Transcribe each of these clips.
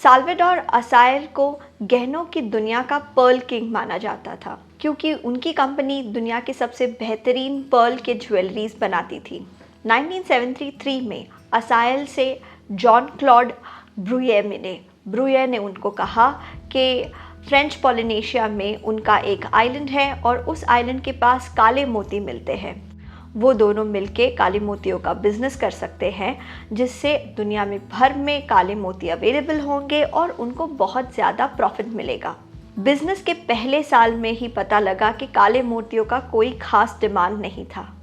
Salvador असायल को गहनों की दुनिया का पर्ल किंग माना जाता था, क्योंकि उनकी कंपनी दुनिया के सबसे बेहतरीन पर्ल के ज्वेलरीज बनाती थी। 1973 में असायल से जॉन क्लॉड ब्रूये मिले। ब्रूये ने उनको कहा कि फ्रेंच पॉलिनेशिया में उनका एक आइलैंड है और उस आइलैंड के पास काले मोती मिलते हैं। वो दोनों मिलके काले मोतियों का बिजनेस कर सकते हैं, जिससे दुनिया में भर में काले मोती अवेलेबल होंगे और उनको बहुत ज़्यादा प्रॉफिट मिलेगा। बिजनेस के पहले साल में ही पता लगा कि काले मोतियों का कोई खास डिमांड नहीं था।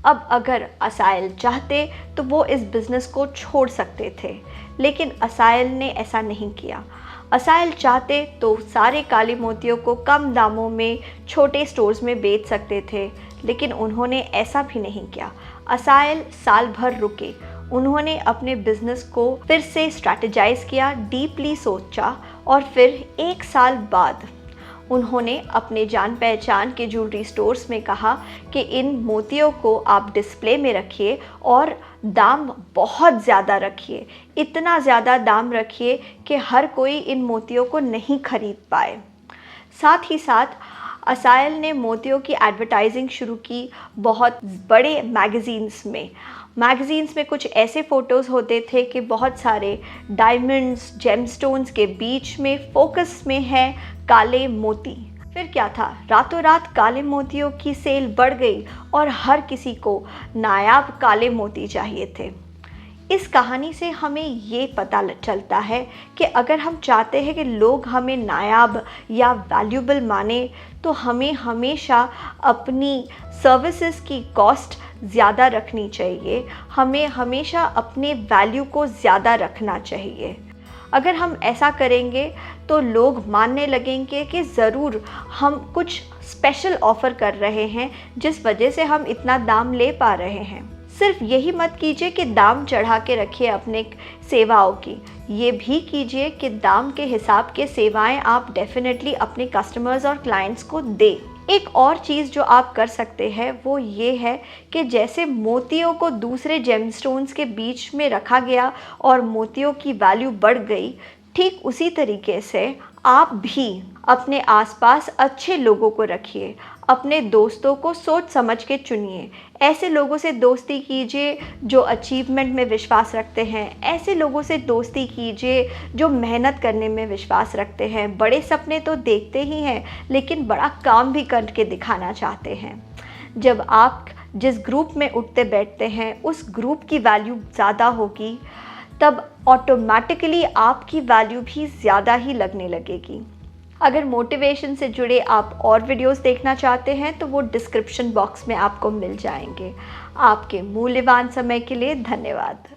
अब अगर असायल चाहते तो वो इस बिज़नेस को छोड़ सकते थे, लेकिन असायल ने ऐसा नहीं किया। असायल चाहते तो सारे काले मोतियों को कम दामों में छोटे स्टोर्स में बेच सकते थे, लेकिन उन्होंने ऐसा भी नहीं किया। असायल साल भर रुके। उन्होंने अपने बिजनेस को फिर से स्ट्रैटेजाइज किया, डीपली सोचा और फिर एक साल बाद उन्होंने अपने जान पहचान के ज्वेलरी स्टोर्स में कहा कि इन मोतियों को आप डिस्प्ले में रखिए और दाम बहुत ज़्यादा रखिए, इतना ज़्यादा दाम रखिए कि हर कोई इन मोतियों को नहीं खरीद पाए। साथ ही साथ असायल ने मोतियों की एडवर्टाइजिंग शुरू की बहुत बड़े मैगज़ीन्स में कुछ ऐसे फ़ोटोज़ होते थे कि बहुत सारे डायमंड्स, जेमस्टोन्स के बीच में फोकस में है काले मोती। फिर क्या था, रातों रात काले मोतियों की सेल बढ़ गई और हर किसी को नायाब काले मोती चाहिए थे। इस कहानी से हमें ये पता चलता है कि अगर हम चाहते हैं कि लोग हमें नायाब या वैल्यूबल माने, तो हमें हमेशा अपनी सर्विसेज की कॉस्ट ज़्यादा रखनी चाहिए। हमें हमेशा अपने वैल्यू को ज़्यादा रखना चाहिए। अगर हम ऐसा करेंगे तो लोग मानने लगेंगे कि ज़रूर हम कुछ स्पेशल ऑफ़र कर रहे हैं, जिस वजह से हम इतना दाम ले पा रहे हैं। सिर्फ यही मत कीजिए कि दाम चढ़ा के रखिए अपने सेवाओं की, ये भी कीजिए कि दाम के हिसाब के सेवाएं आप डेफिनेटली अपने कस्टमर्स और क्लाइंट्स को दें। एक और चीज़ जो आप कर सकते हैं वो ये है कि जैसे मोतियों को दूसरे जेमस्टोन्स के बीच में रखा गया और मोतियों की वैल्यू बढ़ गई, ठीक उसी तरीके से आप भी अपने आसपास अच्छे लोगों को रखिए। अपने दोस्तों को सोच समझ के चुनिए। ऐसे लोगों से दोस्ती कीजिए जो अचीवमेंट में विश्वास रखते हैं। ऐसे लोगों से दोस्ती कीजिए जो मेहनत करने में विश्वास रखते हैं। बड़े सपने तो देखते ही हैं, लेकिन बड़ा काम भी करके दिखाना चाहते हैं। जब आप जिस ग्रुप में उठते बैठते हैं उस ग्रुप की वैल्यू ज़्यादा होगी, तब ऑटोमेटिकली आपकी वैल्यू भी ज़्यादा ही लगने लगेगी। अगर मोटिवेशन से जुड़े आप और वीडियोस देखना चाहते हैं तो वो डिस्क्रिप्शन बॉक्स में आपको मिल जाएंगे। आपके मूल्यवान समय के लिए धन्यवाद।